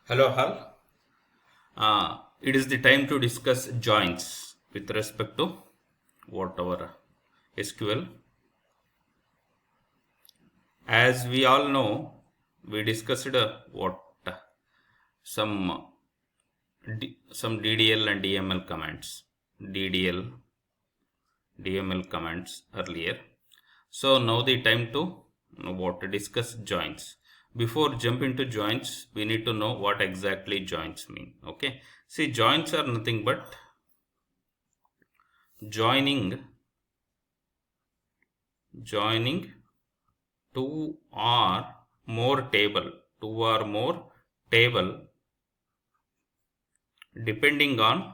Hello, Hal. It is the time to discuss joins with respect to what our SQL. As we all know, we discussed what some some DDL and DML commands, DDL, DML commands earlier. So now the time to discuss joins. Before jump into joins, we need to know what exactly joins mean. Okay, see, joins are nothing but joining two or more table depending on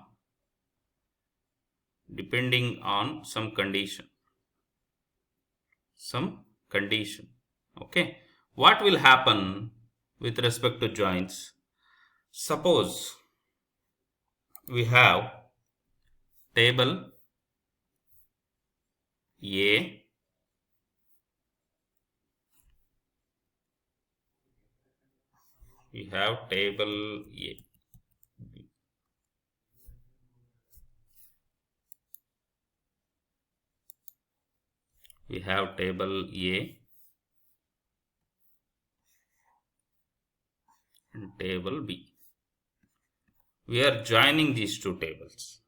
some condition. Okay, what will happen with respect to joins? Suppose we have table A, we have table A, we have table A and table B. We are joining these two tables.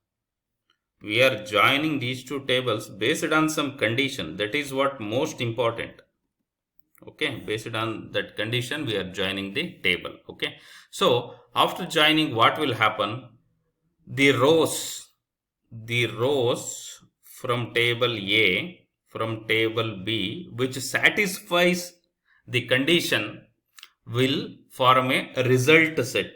We are joining these two tables based on some condition. That is what most important. Okay, based on that condition, we are joining the table. Okay, so after joining, what will happen? The rows from table A, from table B, which satisfies the condition, will form a result set.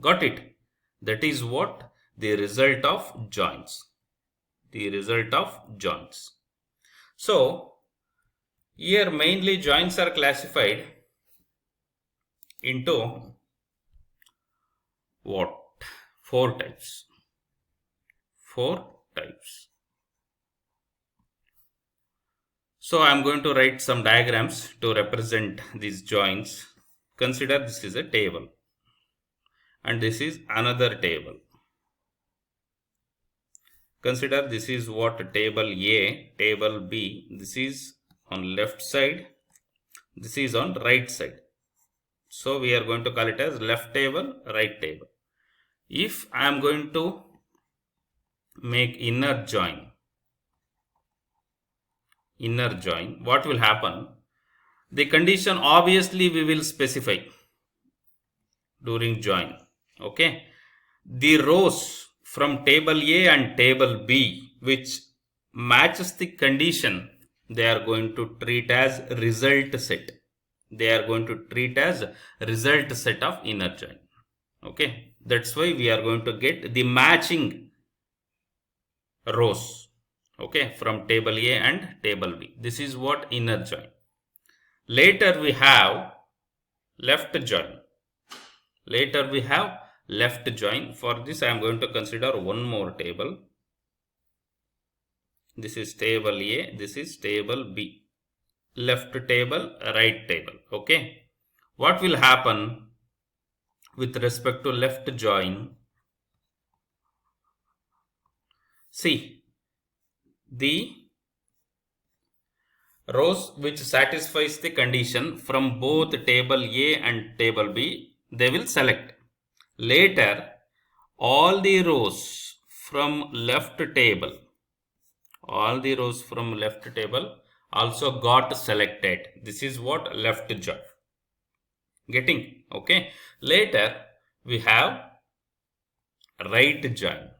Got it? That is what the result of joins. So here mainly joins are classified into what? Four types. So I am going to write some diagrams to represent these joins. Consider this is a table and this is another table. Consider this is what table A, table B. This is on left side, this is on right side. So we are going to call it as left table, right table. If I am going to make inner join, what will happen? The condition obviously we will specify during join. Okay, the rows from table A and table B which matches the condition, they are going to treat as result set. Of inner join. Okay, that's why we are going to get the matching rows. Okay, from table A and table B. This is what inner join. Later we have left join. For this I am going to consider one more table. This is table A, this is table B. Left table, right table. Okay, what will happen with respect to left join? See, the rows which satisfies the condition from both table A and table B, they will select. Later, all the rows from left table also got selected. This is what left join. Getting? Okay. Later, we have right join.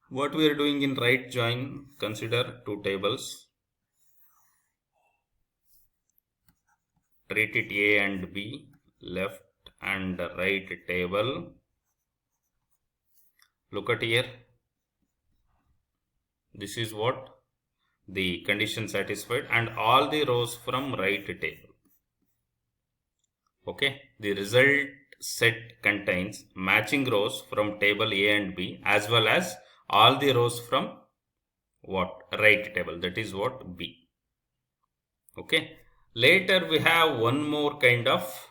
What we are doing in right join? Consider two tables. Treat it A and B, left and right table. Look at here. This is what the condition satisfied, and all the rows from right table. Okay, the result set contains matching rows from table A and B as well as all the rows from what? Right table. That is what? B. Okay. Later we have one more kind of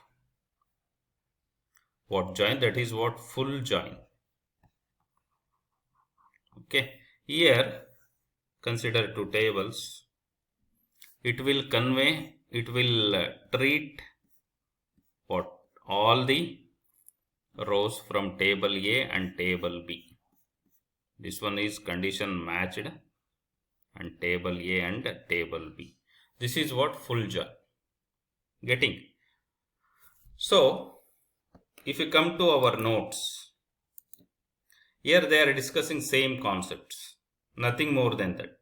what join, that is what full join. Okay. Here consider two tables. It will convey, it will treat what all the rows from table A and table B. This one is condition matched and table A and table B. This is what full join. Getting? So, if you come to our notes, here they are discussing same concepts, nothing more than that.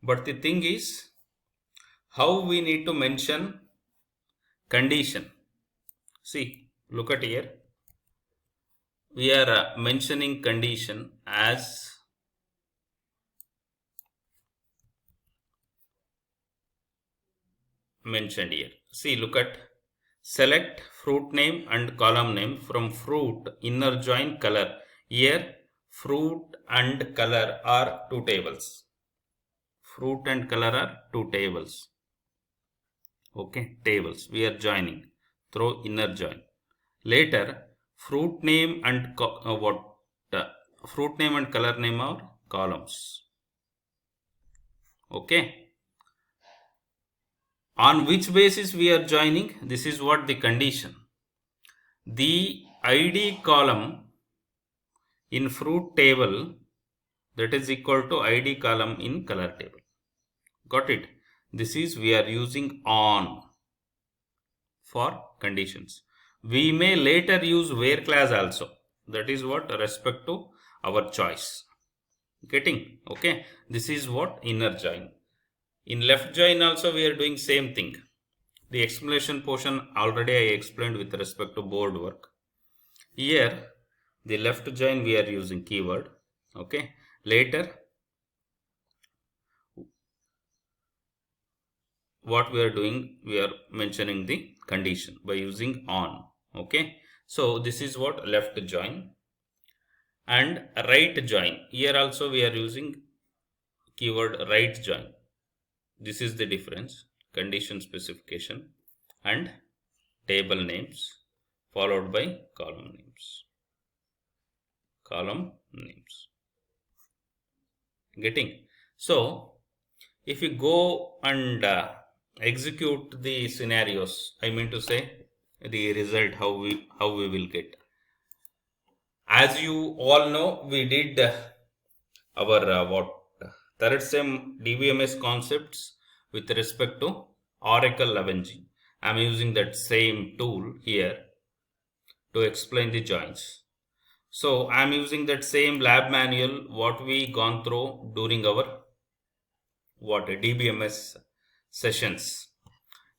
But the thing is, how we need to mention condition. See, look at here. We are mentioning condition as mentioned here. See, look at select fruit name and column name from fruit inner join color. Here fruit and color are two tables. Fruit and color are two tables. Okay, tables. We are joining through inner join. Later fruit name and fruit name and color name are columns. Okay. On which basis we are joining? This is what the condition. The ID column in fruit table, that is equal to ID column in color table. Got it? This is we are using on for conditions. We may later use where clause also. That is what respect to our choice. Getting? Okay. This is what inner join. In left join also we are doing same thing. The explanation portion already I explained with respect to board work. Here the left join we are using keyword. Okay. Later what we are doing, we are mentioning the condition by using on. Okay. So this is what left join. And right join. Here also we are using keyword right join. This is the difference. Condition specification and table names followed by column names. Column names. Getting? So, if you go and execute the scenarios, I mean to say the result, how we will get. As you all know, we did our third sem DBMS concepts with respect to Oracle 11G. I am using that same tool here to explain the joins. So I am using that same lab manual what we gone through during our DBMS sessions.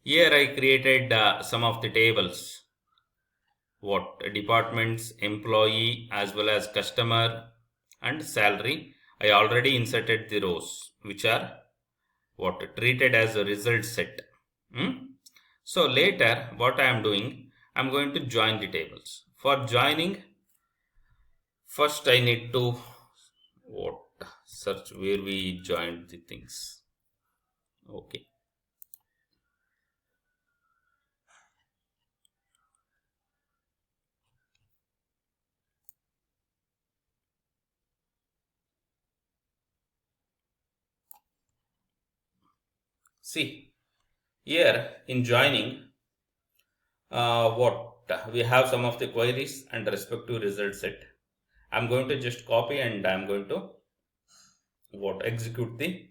Here I created some of the tables. Departments, employee as well as customer and salary. I already inserted the rows which are treated as a result set. So later what I am doing, I am going to join the tables. For joining, first I need to search where we joined the things. Okay. See, here in joining, we have some of the queries and respective result set. I'm going to just copy and I'm going to execute the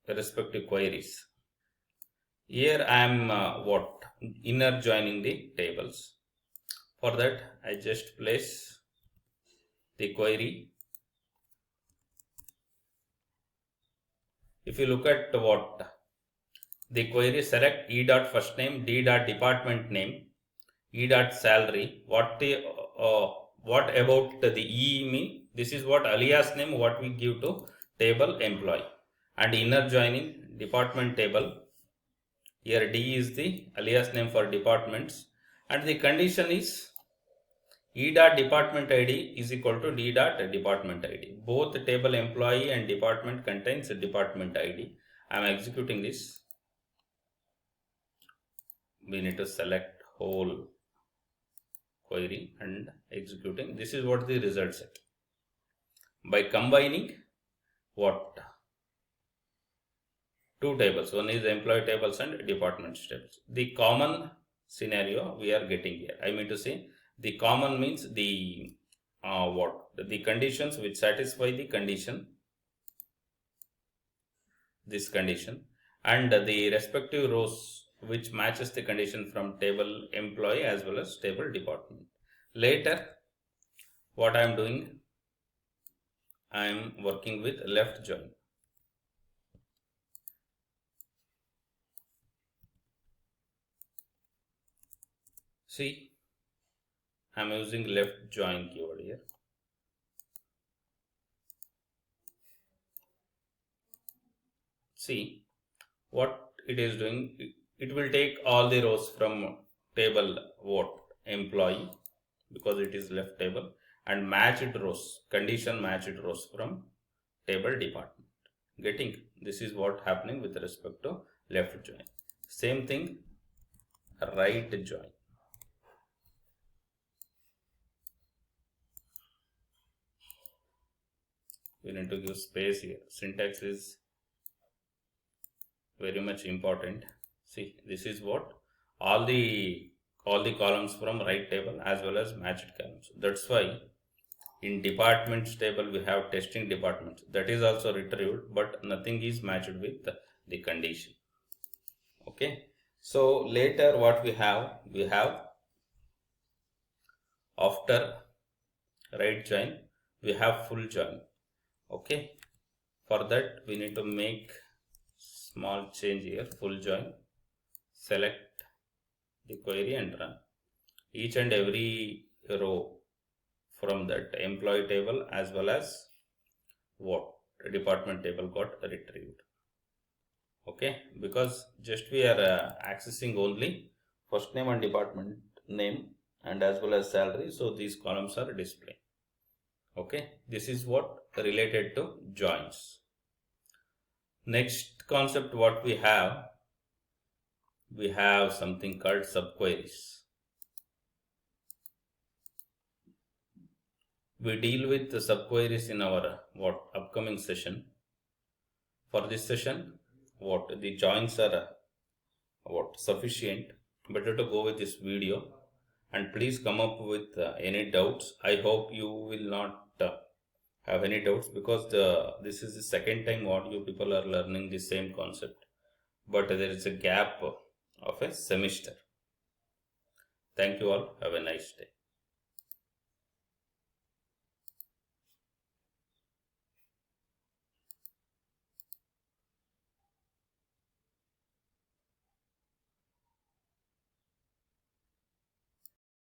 respective queries. Here I am inner joining the tables. For that I just place the query. If you look at the query, select E dot first name, D dot department name, E dot salary. What about the E mean? This is what alias name what we give to table employee, and inner joining department table. Here D is the alias name for departments, and the condition is E dot department ID is equal to D dot department ID. Both table employee and department contains a department ID. I am executing this. we need to select whole query and executing. This is what the result set. By combining what? Two tables. One is employee tables and departments tables. The common scenario we are getting here. I mean to say the common means the what? The conditions which satisfy the condition, this condition, and the respective rows which matches the condition from table employee as well as table department. Later, what I am doing, I am working with left join. See, I am using left join keyword here. See what it is doing. It will take all the rows from table what? Employee, because it is left table, and matched rows, condition matched rows from table department. Getting? This is what happening with respect to left join. Same thing, right join. We need to give space here. Syntax is very much important. See, this is what all the columns from right table as well as matched columns. That's why in departments table we have testing departments, that is also retrieved, but nothing is matched with the condition. Okay, so later what we have after right join we have full join. Okay, for that we need to make small change here, full join, select the query and run. Each and every row from that employee table as well as what? Department table got retrieved. Okay, because just we are accessing only first name and department name and as well as salary, so these columns are displayed. Okay, this is what related to joins. Next concept what we have something called subqueries. We deal with the subqueries in our upcoming session. For this session, the joins are sufficient. Better to go with this video, and please come up with any doubts. I hope you will not have any doubts, because this is the second time what you people are learning the same concept, but there is a gap of a semester. Thank you all. Have a nice day.